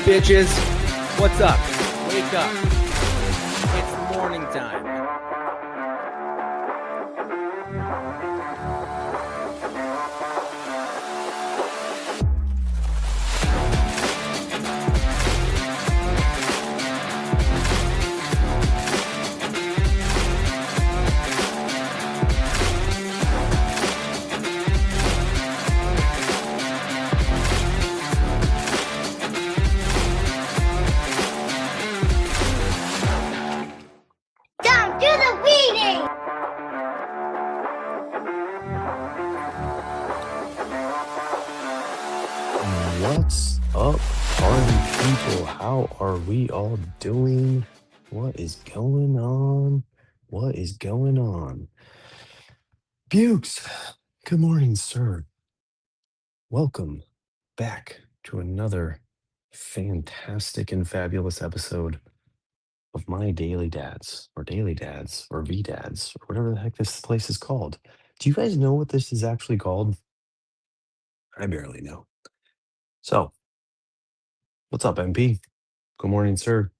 bitches? What's up? Wake up. It's morning time. Down to the weeding! What's up, party people? How are we all doing? What is going on? What is going on? Bukes, good morning, sir. Welcome back to another fantastic and fabulous episode of my Daily Dads, or V Dads, or whatever the heck this place is called. Do you guys know what this is actually called? I barely know. So, what's up, MP? Good morning, sir.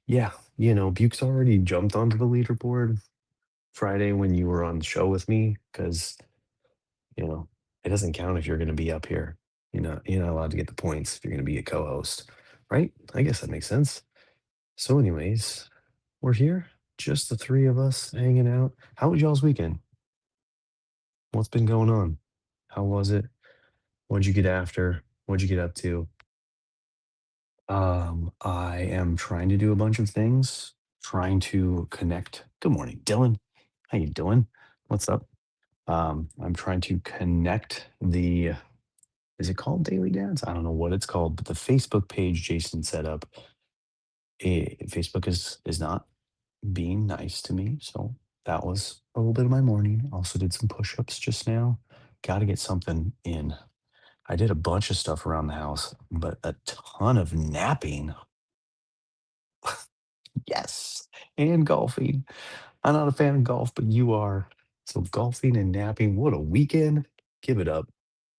Yeah, Buke's already jumped onto the leaderboard Friday when you were on the show with me because, you know, it doesn't count if you're going to be up here. You're not allowed to get the points if you're going to be a co-host, right? I guess that makes sense. So, anyways, we're here, just the three of us hanging out. How was y'all's weekend? What's been going on? How was it? What'd you get after? What'd you get up to? I am trying to do a bunch of things, trying to connect. Good morning, Dylan. How you doing? What's up? I'm trying to connect the, is it called Daily Dads? I don't know what it's called, but the Facebook page Jason set up, Facebook is not being nice to me. So that was a little bit of my morning. Also did some push-ups just now. Got to get something in. I did a bunch of stuff around the house, but a ton of napping. Yes, and golfing. I'm not a fan of golf, but you are. So golfing and napping, what a weekend. Give it up.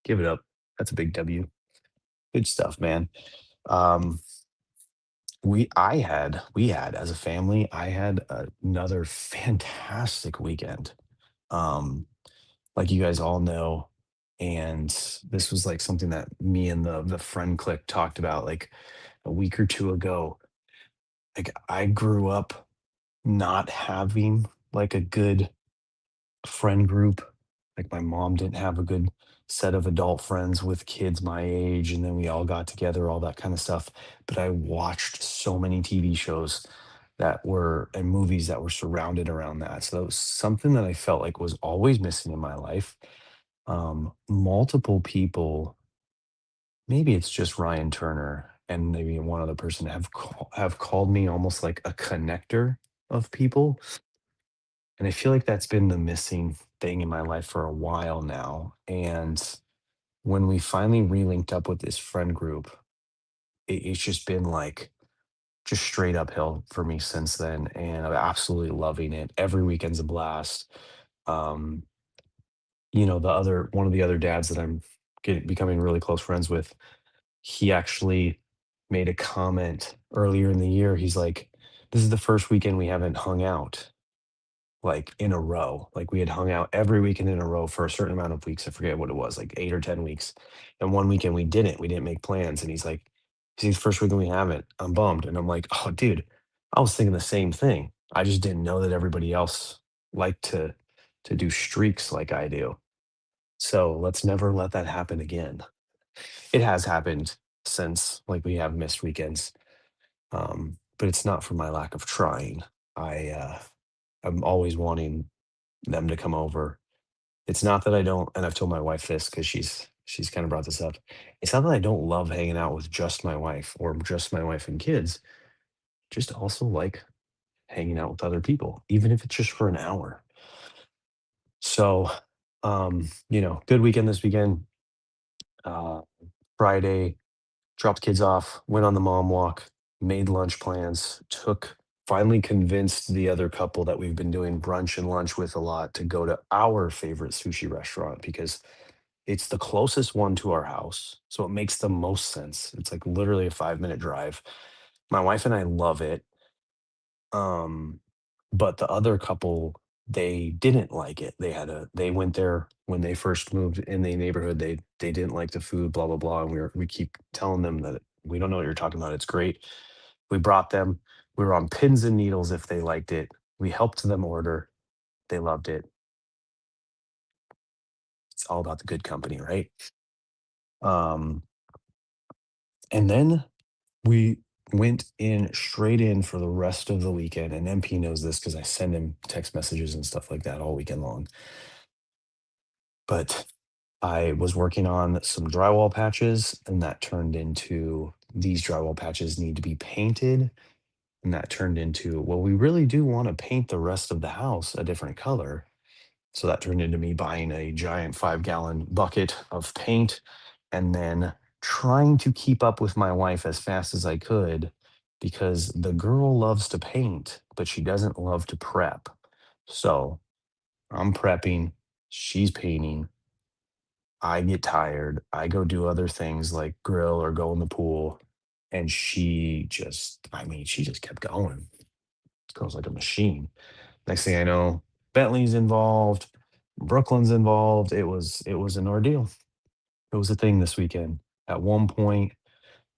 Give it up. That's a big W. Good stuff, man. Um, we had as a family, I had another fantastic weekend. Um, like you guys all know, and this was like something that me and the friend clique talked about like a week or two ago. Like I grew up not having like a good friend group. Like my mom didn't have a good set of adult friends with kids my age, and then we all got together, all that kind of stuff. But I watched so many TV shows that were and movies that were surrounded around that. So that was something that I felt like was always missing in my life. Multiple people, maybe it's just Ryan Turner and maybe one other person have called me almost like a connector of people, and I feel like that's been the missing thing in my life for a while now. And when we finally relinked up with this friend group, it's just been like just straight uphill for me since then. And I'm absolutely loving it. Every weekend's a blast. Um, the other one of the other dads that I'm becoming really close friends with, he actually made a comment earlier in the year. He's like, "This is the first weekend we haven't hung out like in a row. Like we had hung out every weekend in a row for a certain amount of weeks. I forget what it was, like 8 or 10 weeks. And one weekend we didn't. We didn't make plans. And he's like, "See, the first weekend we haven't. I'm bummed." And I'm like, "Oh, dude, I was thinking the same thing. I just didn't know that everybody else liked to do streaks like I do. So let's never let that happen again." It has happened since, like we have missed weekends. But it's not for my lack of trying. I'm always wanting them to come over. It's not that I don't, and I've told my wife this because she's kind of brought this up. It's not that I don't love hanging out with just my wife or just my wife and kids. Just also like hanging out with other people, even if it's just for an hour. So, good weekend this weekend. Uh, Friday, dropped kids off, went on the mom walk, made lunch plans, finally convinced the other couple that we've been doing brunch and lunch with a lot to go to our favorite sushi restaurant because It's the closest one to our house, so it makes the most sense. It's like literally a 5-minute drive. My wife and I love it. Um, but the other couple, they didn't like it. They went there when they first moved in the neighborhood. They didn't like the food, blah blah blah. And we keep telling them that we don't know what you're talking about. It's great. We brought them. We were on pins and needles if they liked it. We helped them order. They loved it. It's all about the good company, right? Um, and then we went in straight in for the rest of the weekend. And MP knows this because I send him text messages and stuff like that all weekend long. But I was working on some drywall patches, and that turned into these drywall patches need to be painted. And that turned into, well, we really do want to paint the rest of the house a different color. So that turned into me buying a giant 5-gallon bucket of paint and then trying to keep up with my wife as fast as I could because the girl loves to paint, but she doesn't love to prep. So I'm prepping, she's painting, I get tired. I go do other things like grill or go in the pool. And she just kept going. Goes like a machine. Next thing I know, Bentley's involved, Brooklyn's involved. It was an ordeal. It was a thing this weekend. At one point,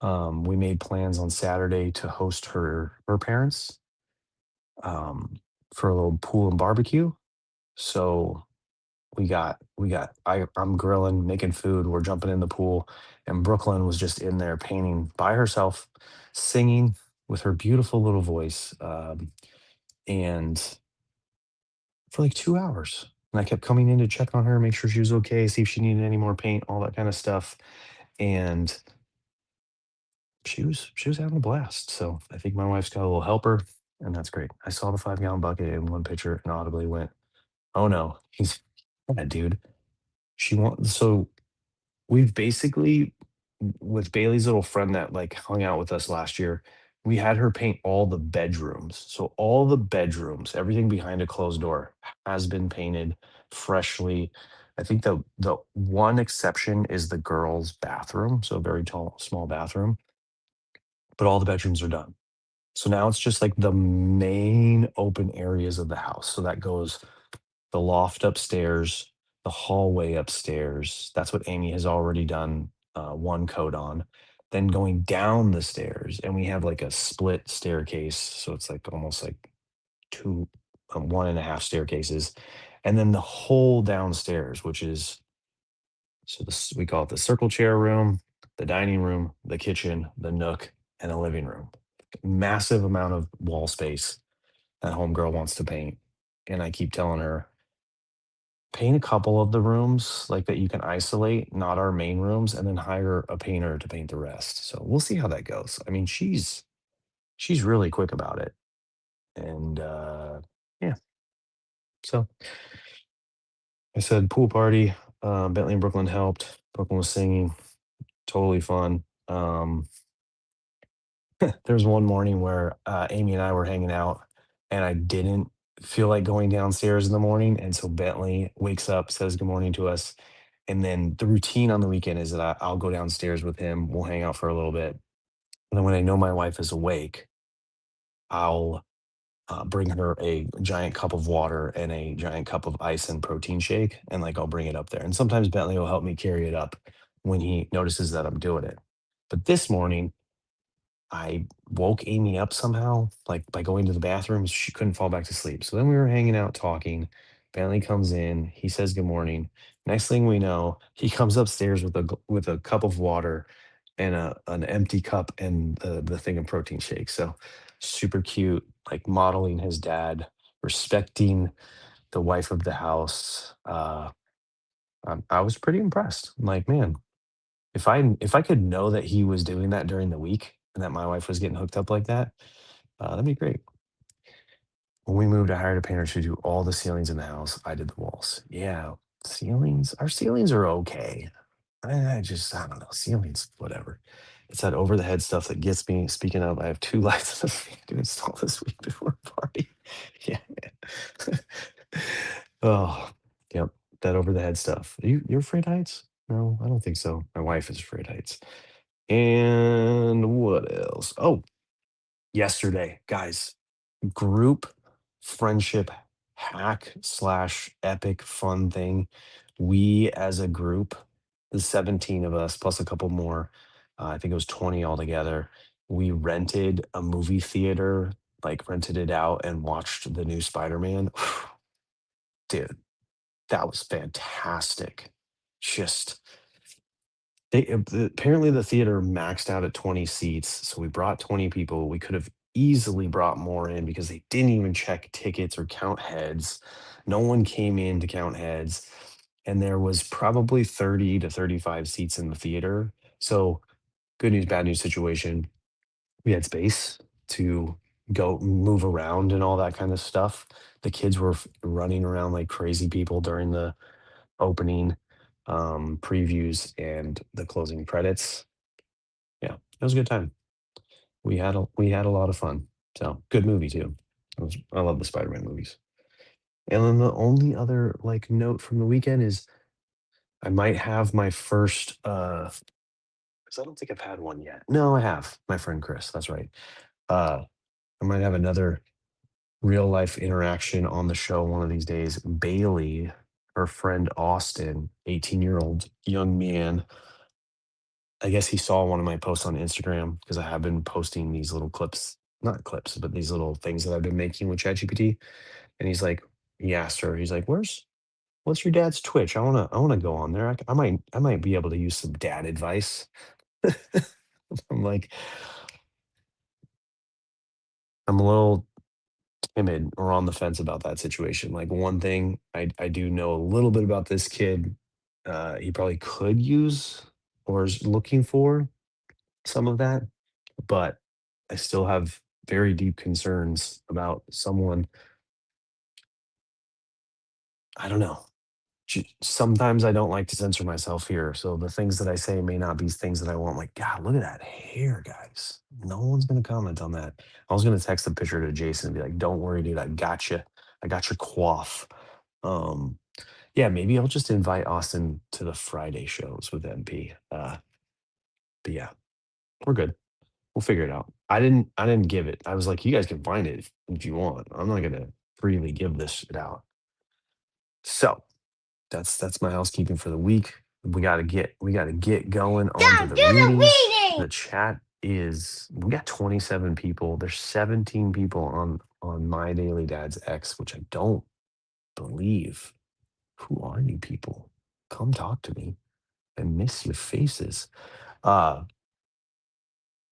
we made plans on Saturday to host her parents um, for a little pool and barbecue. So I'm grilling, making food, we're jumping in the pool, and Brooklyn was just in there painting by herself, singing with her beautiful little voice, and for like 2 hours. And I kept coming in to check on her, make sure she was okay, see if she needed any more paint, all that kind of stuff. And she was having a blast. So I think my wife's got a little helper, and that's great. I saw the 5-gallon bucket in one picture and audibly went, "Oh no, he's yeah, dude." She wants so We've basically with Bailey's little friend that, like, hung out with us last year, we had her paint all the bedrooms. So all the bedrooms, everything behind a closed door has been painted freshly. I think the one exception is the girls' bathroom, so a very tall small bathroom, but all the bedrooms are done. So now it's just, like, the main open areas of the house. So that goes the loft upstairs, the hallway upstairs. That's what Amy has already done one coat on. Then going down the stairs, and we have like a split staircase, so it's like almost like two, one and a half staircases, and then the whole downstairs, which is we call it the circle chair room, the dining room, the kitchen, the nook, and the living room. Massive amount of wall space that homegirl wants to paint, and I keep telling her paint a couple of the rooms, like, that you can isolate, not our main rooms, and then hire a painter to paint the rest. So we'll see how that goes. I mean, she's really quick about it, and, yeah. So I said pool party, Bentley and Brooklyn helped. Brooklyn was singing, totally fun. There was one morning where, Amy and I were hanging out, and I didn't feel like going downstairs in the morning, and so Bentley wakes up, says good morning to us, and then the routine on the weekend is that I'll go downstairs with him, we'll hang out for a little bit, and then when I know my wife is awake, I'll, bring her a giant cup of water and a giant cup of ice and protein shake, and, like, I'll bring it up there, and sometimes Bentley will help me carry it up when he notices that I'm doing it. But this morning, I woke Amy up somehow, like, by going to the bathroom, she couldn't fall back to sleep. So then we were hanging out talking. Bentley comes in, he says good morning. Next thing we know, he comes upstairs with with a cup of water and an empty cup and the thing of protein shake. So super cute, like modeling his dad, respecting the wife of the house. I was pretty impressed. I'm like, man, if I could know that he was doing that during the week and that my wife was getting hooked up like that, that'd be great. When we moved, I hired a painter to do all the ceilings in the house. I did the walls. Yeah, ceilings. Our ceilings are okay. I don't know. Ceilings, whatever. It's that over the head stuff that gets me. Speaking of, I have two lights that I need to install this week before a party. Yeah. Oh, yep. That over the head stuff. You're afraid of heights? No, I don't think so. My wife is afraid of heights. And what else? Oh, yesterday, guys, group friendship hack slash epic fun thing. We as a group, the 17 of us plus a couple more, I think it was 20 altogether. We rented a movie theater, like rented it out and watched the new Spider-Man. Dude, that was fantastic. Just apparently the theater maxed out at 20 seats, so we brought 20 people. We could have easily brought more in because they didn't even check tickets or count heads. No one came in to count heads, and there was probably 30 to 35 seats in the theater. So, good news, bad news situation. We had space to go move around and all that kind of stuff. The kids were running around like crazy people during the opening, previews and the closing credits. Yeah, it was a good time. We had a lot of fun. So, good movie too. I love the Spider-Man movies. And then the only other, like, note from the weekend is I might have my first, 'cause I don't think I've had one yet. No, I have. My friend Chris, that's right. Uh, I might have another real life interaction on the show one of these days. Bailey, her friend Austin, 18-year-old young man, I guess he saw one of my posts on Instagram because I have been posting these little clips, not clips, but these little things that I've been making with ChatGPT. And he's like, he asked her, he's like, what's your dad's Twitch? I wanna go on there. I might be able to use some dad advice. I'm like, I'm a little timid or on the fence about that situation. Like, one thing I do know a little bit about this kid, he probably could use or is looking for some of that, but I still have very deep concerns about someone. I don't know. Sometimes I don't like to censor myself here, so the things that I say may not be things that I want. Like, God, look at that hair, guys. No one's gonna comment on that. I was gonna text a picture to Jason and be like, "Don't worry, dude. I got you. I got your quaff." Um, yeah, maybe I'll just invite Austin to the Friday shows with MP. But yeah, we're good. We'll figure it out. I didn't give it. I was like, you guys can find it if you want. I'm not gonna freely give this shit out. So that's my housekeeping for the week. We gotta get going on to Don't the do the readings. reading! The chat is we got 27 people. There's 17 people on my daily dad's X, which I don't believe. Who are you people? Come talk to me. I miss your faces. Uh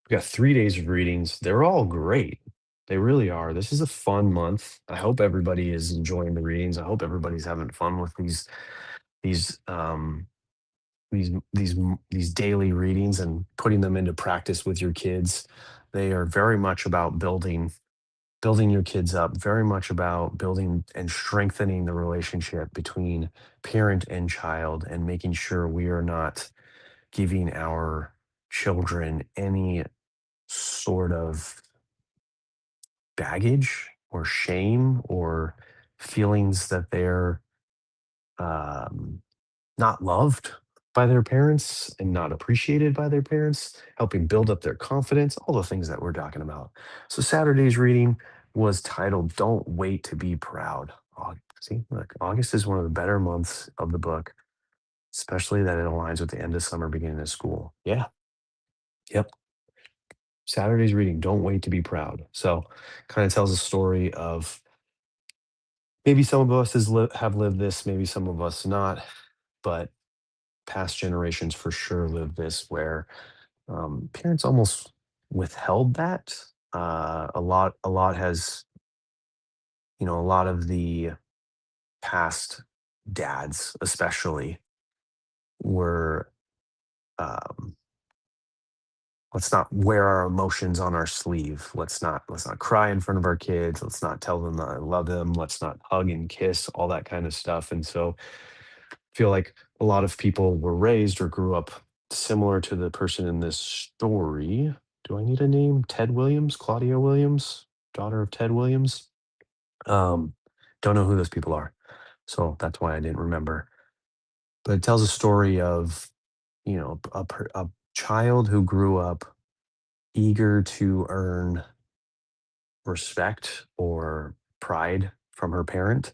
we got 3 days of readings. They're all great. They really are. This is a fun month. I hope everybody is enjoying the readings. I hope everybody's having fun with these these daily readings and putting them into practice with your kids. They are very much about building your kids up, very much about building and strengthening the relationship between parent and child and making sure we are not giving our children any sort of baggage or shame or feelings that they're um, not loved by their parents and not appreciated by their parents, helping build up their confidence, all the things that we're talking about. So Saturday's reading was titled Don't Wait to Be Proud. See, look, August is one of the better months of the book, especially that it aligns with the end of summer, beginning of school. Yeah, yep. Saturday's reading, Don't Wait to Be Proud. So kind of tells a story of maybe some of us have lived this, maybe some of us not, but past generations for sure lived this where parents almost withheld that. A lot has, a lot of the past dads, especially, were um, let's not wear our emotions on our sleeve. Let's not cry in front of our kids. Let's not tell them that I love them. Let's not hug and kiss, all that kind of stuff. And so, feel like a lot of people were raised or grew up similar to the person in this story. Do I need a name? Ted Williams, Claudia Williams, daughter of Ted Williams. Um, don't know who those people are, so that's why I didn't remember. but it tells a story of, a child who grew up eager to earn respect or pride from her parent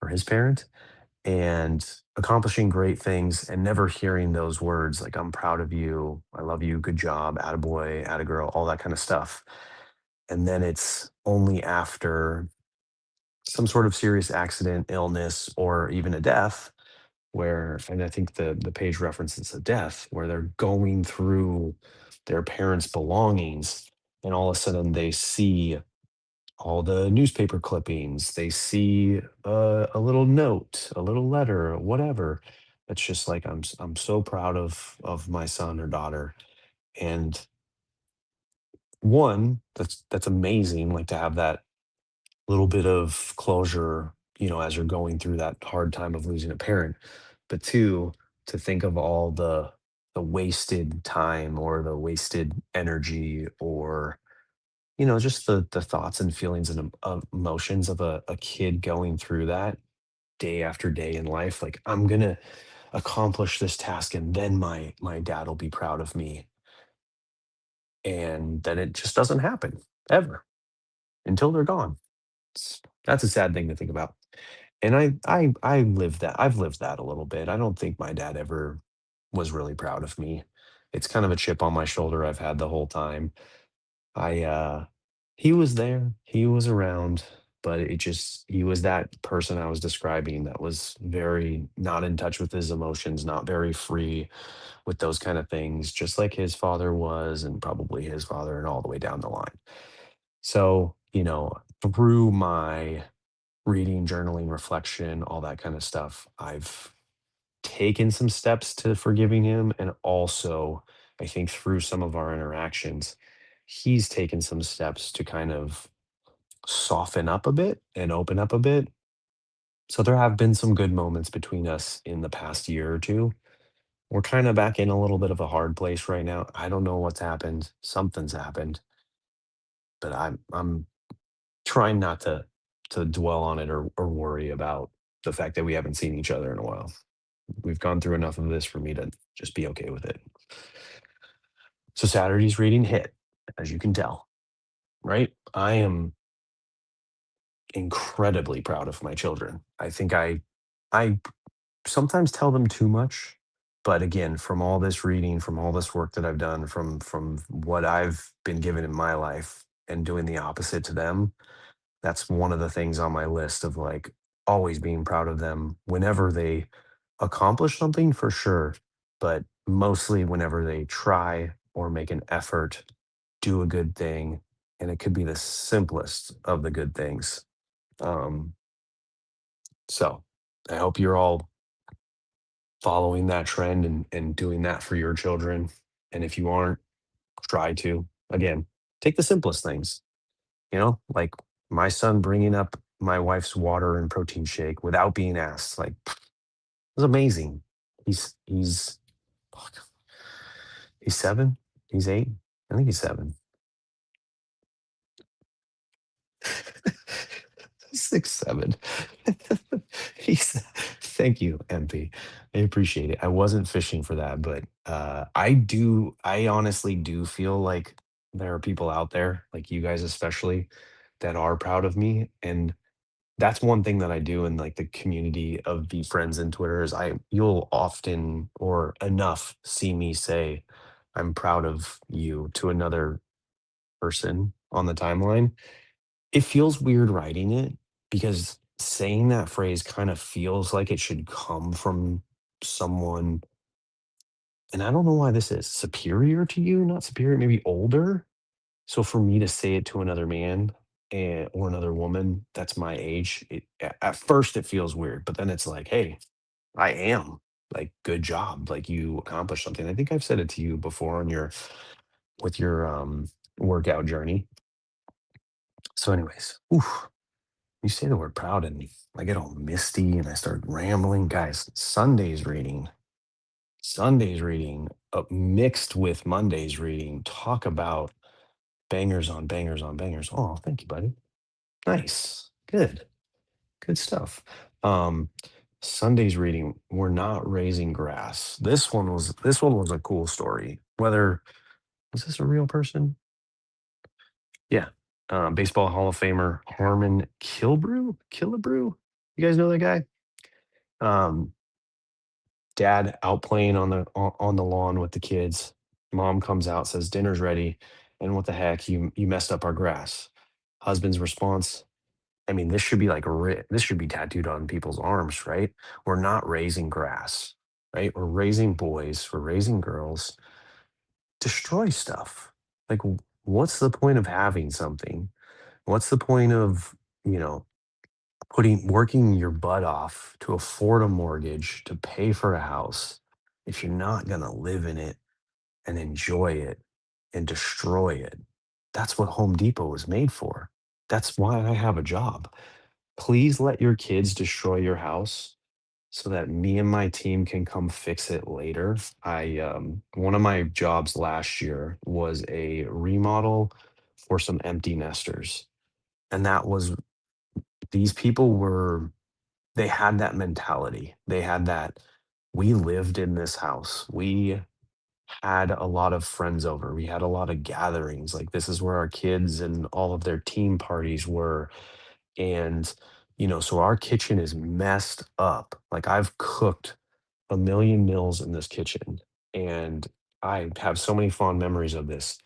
or his parent, and accomplishing great things and never hearing those words like, "I'm proud of you, I love you, good job, attaboy, attagirl," all that kind of stuff. And then it's only after some sort of serious accident, illness, or even a death where, and I think the page references a death, where they're going through their parents' belongings, and all of a sudden they see all the newspaper clippings, they see a little note, a little letter, whatever. It's just like, I'm so proud of my son or daughter. And one, that's amazing, like to have that little bit of closure, as you're going through that hard time of losing a parent. But two, to think of all the wasted time or the wasted energy, or just the thoughts and feelings and emotions of a kid going through that day after day in life. Like, I'm gonna accomplish this task and then my dad will be proud of me. And then it just doesn't happen ever until they're gone. That's a sad thing to think about. And I've lived that a little bit. I don't think my dad ever was really proud of me. It's kind of a chip on my shoulder I've had the whole time. I He was there, he was around, but he was that person I was describing that was very not in touch with his emotions, not very free with those kind of things, just like his father was, and probably his father, and all the way down the line. So, through my reading, journaling, reflection, all that kind of stuff, I've taken some steps to forgiving him. And also, I think through some of our interactions, he's taken some steps to kind of soften up a bit and open up a bit. So there have been some good moments between us in the past year or two. We're kind of back in a little bit of a hard place right now. I don't know what's happened. Something's happened, but I'm trying not to dwell on it, or worry about the fact that we haven't seen each other in a while. We've gone through enough of this for me to just be okay with it. So Saturday's reading hit, as you can tell, right? I am incredibly proud of my children. I think I sometimes tell them too much, but again, from all this reading, from all this work that I've done, from what I've been given in my life and doing the opposite to them, that's one of the things on my list of, like, always being proud of them whenever they accomplish something, for sure, but mostly whenever they try or make an effort, do a good thing, and it could be the simplest of the good things. Um, so I hope you're all following that trend and doing that for your children. And if you aren't, try to. Again, take the simplest things, like my son bringing up my wife's water and protein shake without being asked. Like, it was amazing. He's he's 7, he's 8. I think he's 7. 6, 7. He's Thank you, MP. I appreciate it. I wasn't fishing for that, but, I honestly do feel like there are people out there, like you guys especially, that are proud of me, and that's one thing that I do in, like, the community of the friends in Twitter is you'll often or enough see me say, "I'm proud of you," to another person on the timeline. It feels weird writing it because saying that phrase kind of feels like it should come from someone, and I don't know why this is, superior to you, not superior, maybe older. So for me to say it to another man, or another woman that's my age, at first it feels weird, but then it's like, hey, I am, like, good job, like, you accomplished something. I think I've said it to you before on your with your workout journey. So, anyways, oof, you say the word proud and I get all misty and I start rambling. Guys, Sunday's reading, mixed with Monday's reading, talk about bangers on bangers on bangers. Oh, thank you, buddy. Nice. Good. Good stuff. Um, Sunday's reading, we're not raising grass. This one was a cool story. Whether was this a real person? Yeah. Baseball Hall of Famer Harmon Killebrew. You guys know that guy? Um, Dad out playing on the lawn with the kids. Mom comes out, says dinner's ready, and what the heck, you messed up our grass. Husband's response, I mean, this should be like this should be tattooed on people's arms, right? We're not raising grass, right? We're raising boys, we're raising girls. Destroy stuff. Like, what's the point of having something? What's the point of, you know, putting working your butt off to afford a mortgage, to pay for a house, if you're not going to live in it and enjoy it and destroy it? That's what Home Depot was made for. That's why I have a job. Please let your kids destroy your house so that me and my team can come fix it later. One of my jobs last year was a remodel for some empty nesters. And that was these people were they had that mentality. They had that we lived in this house. We had a lot of friends over. We had a lot of gatherings. Like, this is where our kids and all of their team parties were. And, so our kitchen is messed up. Like, I've cooked a million meals in this kitchen, and I have so many fond memories of this.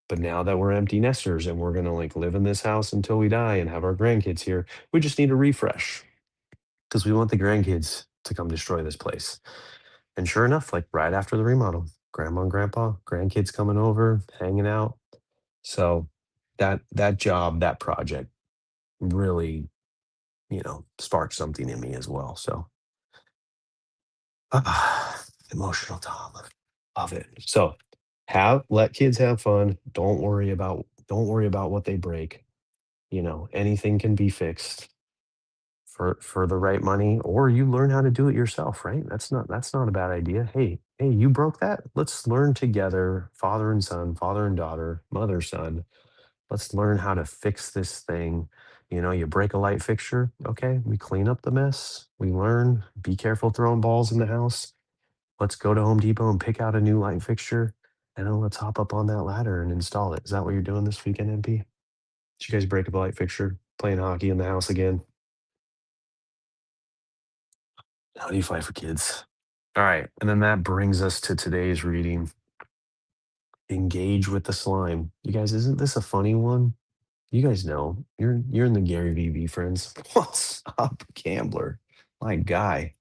But now that we're empty nesters and we're gonna like live in this house until we die and have our grandkids here, we just need a refresh because we want the grandkids to come destroy this place. And sure enough, like right after the remodel, grandma and grandpa, grandkids coming over, hanging out. So that job, that project really, sparked something in me as well. So emotional, Tom. Love it. So let kids have fun. Don't worry about what they break. Anything can be fixed for the right money, or you learn how to do it yourself, right? That's not a bad idea. Hey, you broke that? Let's learn together, father and son, father and daughter, mother, son. Let's learn how to fix this thing. You break a light fixture, okay? We clean up the mess. We learn, be careful throwing balls in the house. Let's go to Home Depot and pick out a new light fixture, and then let's hop up on that ladder and install it. Is that what you're doing this weekend, MP? Did you guys break up a light fixture? Playing hockey in the house again? How do you fight for kids? All right. And then that brings us to today's reading. Engage with the slime. You guys, isn't this a funny one? You guys know you're in the Gary VB friends. What's up, gambler? My guy.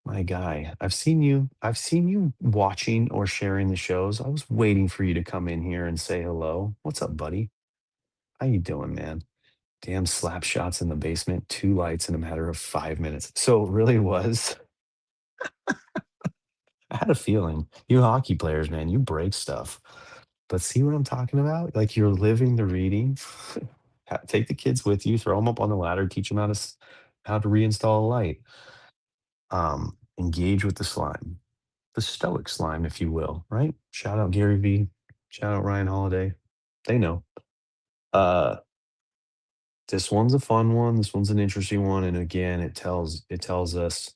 My guy. I've seen you watching or sharing the shows. I was waiting for you to come in here and say hello. What's up, buddy? How you doing, man? Damn slap shots in the basement, two lights in a matter of 5 minutes. So it really was. I had a feeling. You hockey players, man, you break stuff. But see what I'm talking about? Like, you're living the reading. Take the kids with you, throw them up on the ladder, teach them how to reinstall a light. Engage with the slime, the stoic slime, if you will, right? Shout out Gary V. Shout out Ryan Holiday. They know. Uh, this one's a fun one. This one's an interesting one. And again, it tells us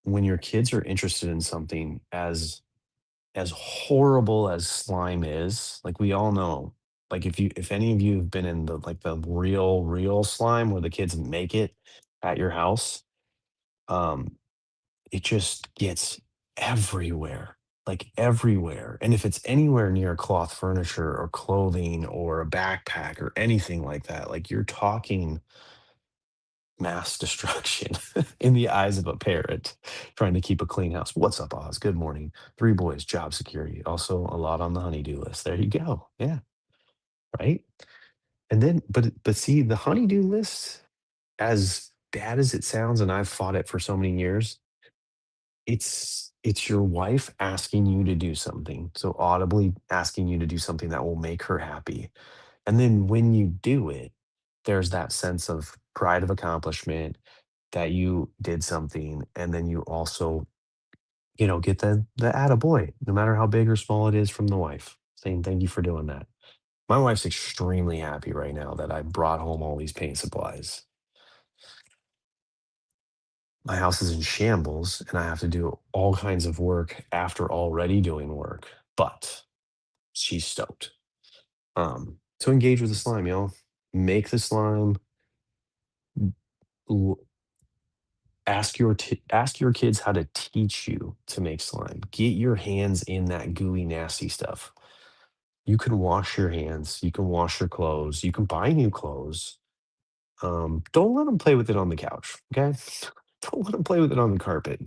when your kids are interested in something, as horrible as slime is, like, we all know, like, if any of you have been in the real slime where the kids make it at your house, um, it just gets everywhere, like everywhere. And if it's anywhere near cloth furniture or clothing or a backpack or anything like that, like, you're talking mass destruction in the eyes of a parent trying to keep a clean house. What's up, Oz? Good morning. Three boys, job security. Also a lot on the honeydew list. There you go. Yeah, right. And then, but see, the honeydew list, as bad as it sounds, and I've fought it for so many years, it's your wife asking you to do something. So audibly asking you to do something that will make her happy. And then when you do it, there's that sense of pride of accomplishment that you did something, and then you also, get the attaboy, no matter how big or small it is, from the wife, saying, "Thank you for doing that." My wife's extremely happy right now that I brought home all these paint supplies. my house is in shambles and I have to do all kinds of work after already doing work. But she's stoked. So engage with the slime, y'all. Make the slime. l- ask your kids how to teach you to make slime. Get your hands in that gooey, nasty stuff. You can wash your hands. You can wash your clothes. You can buy new clothes. Don't let them play with it on the couch. Okay. Don't let them play with it on the carpet.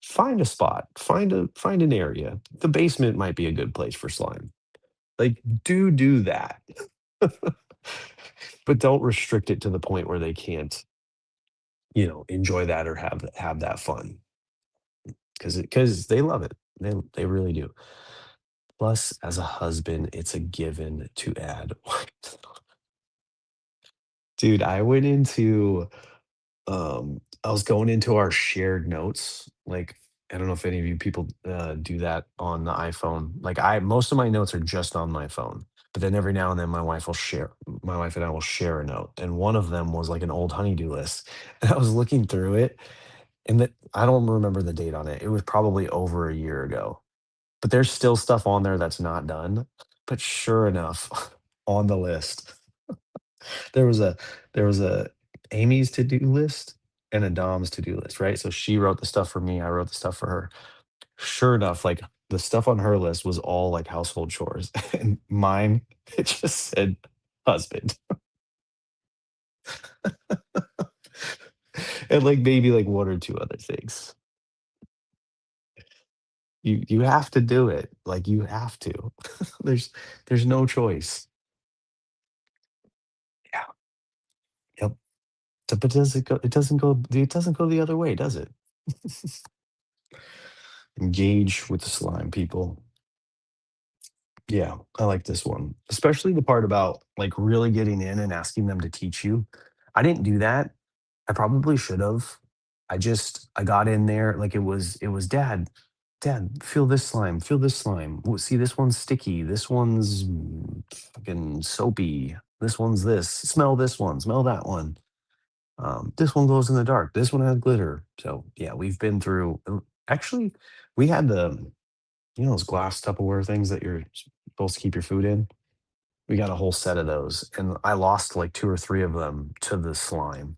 Find a spot. Find an area. The basement might be a good place for slime. Like, do that. But don't restrict it to the point where they can't, enjoy that or have that fun, because they love it. They really do. Plus, as a husband, it's a given to add. Dude, I was going into our shared notes. Like, I don't know if any of you people do that on the iPhone. Like, most of my notes are just on my phone, but then every now and then my wife and I will share a note. And one of them was like an old honeydew list. And I was looking through it, and that I don't remember the date on it. It was probably over a year ago. But there's still stuff on there that's not done. But sure enough, on the list, there was a there was a Amy's to-do list and a Dom's to-do list, right? So she wrote the stuff for me, I wrote the stuff for her. Sure enough, like, the stuff on her list was all, like, household chores, and mine, it just said husband. And, like, maybe, like, 1 or 2 other things. You have to do it, like, you have to. There's there's no choice. Yeah, yep. But it doesn't go the other way, does it? Engage with the slime, people. Yeah, I like this one, especially the part about, like, really getting in and asking them to teach you. I didn't do that. I probably should have. I got in there, like, it was, "Dad, feel this slime, feel this slime. See, this one's sticky, this one's fucking soapy, this one's this. Smell this one, smell that one. This one glows in the dark, this one has glitter." So, yeah, we've been through actually, we had those glass Tupperware things that you're supposed to keep your food in? We got a whole set of those, and I lost, like, 2 or 3 of them to the slime.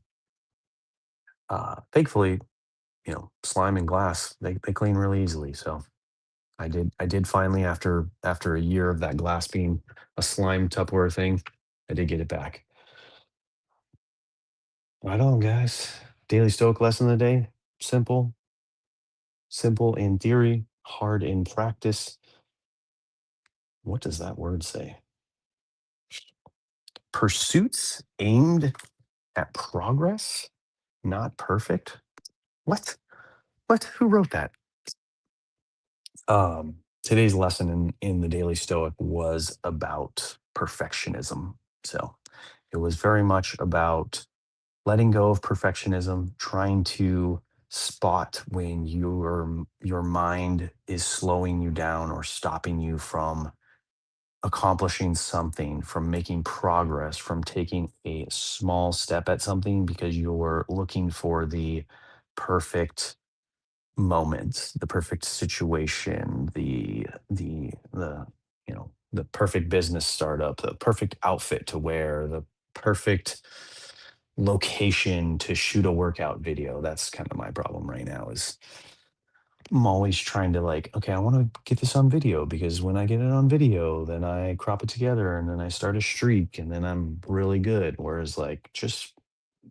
Thankfully, slime and glass, they clean really easily, so I did finally, after a year of that glass being a slime Tupperware thing, I did get it back. Right on, guys. Daily Stoic lesson of the day: simple, simple in theory, hard in practice. What does that word say? Pursuits aimed at progress, not perfect? What? What? Who wrote that? Today's lesson in the Daily Stoic was about perfectionism. So it was very much about letting go of perfectionism, trying to spot when your mind is slowing you down or stopping you from accomplishing something, from making progress, from taking a small step at something because you're looking for the perfect moment, the perfect situation, the perfect business startup, the perfect outfit to wear, the perfect location to shoot a workout video. That's kind of my problem right now is I'm always trying to, like, okay, I want to get this on video because when I get it on video, then I crop it together and then I start a streak and then I'm really good. Whereas, like, just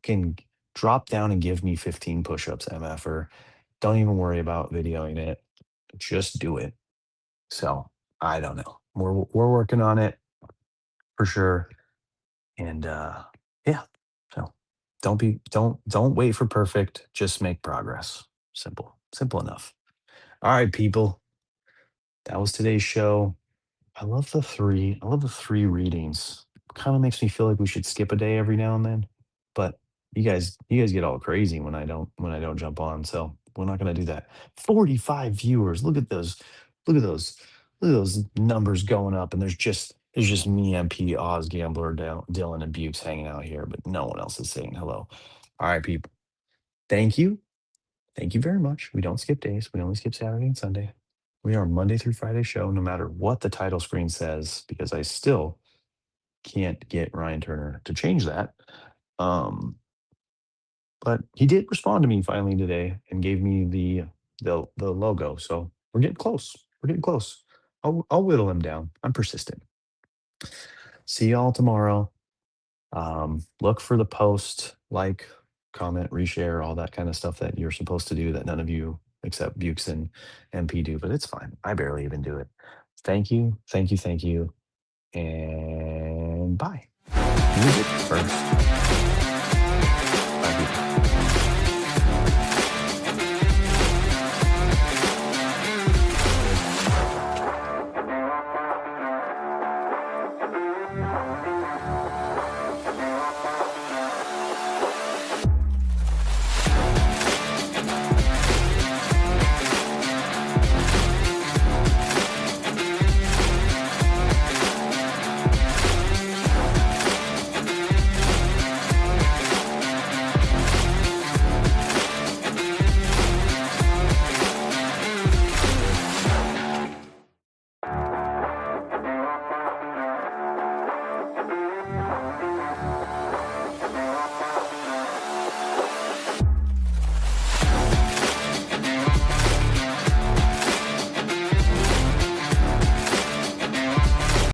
can drop down and give me 15 push-ups, MFer. Don't even worry about videoing it. Just do it. So I don't know. We're working on it for sure. And yeah. So don't wait for perfect. Just make progress. Simple. Simple enough. All right, people. That was today's show. I love the three readings. Kind of makes me feel like we should skip a day every now and then. But you guys get all crazy when I don't jump on. So we're not gonna do that. 45 viewers. Look at those. Look at those. Look at those numbers going up. And there's just me, MP, Oz, Gambler, Dylan, and Bukes hanging out here, but no one else is saying hello. All right, people. Thank you. Thank you very much. We don't skip days. We only skip Saturday and Sunday. We are a Monday through Friday show, no matter what the title screen says, because I still can't get Ryan Turner to change that. Um, but he did respond to me finally today and gave me the logo. So we're getting close. We're getting close. I'll whittle him down. I'm persistent. See y'all tomorrow. Look for the post, like, comment, reshare, all that kind of stuff that you're supposed to do that none of you except Bukes and MP do, but it's fine. I barely even do it. Thank you, thank you, thank you, and bye. Music first.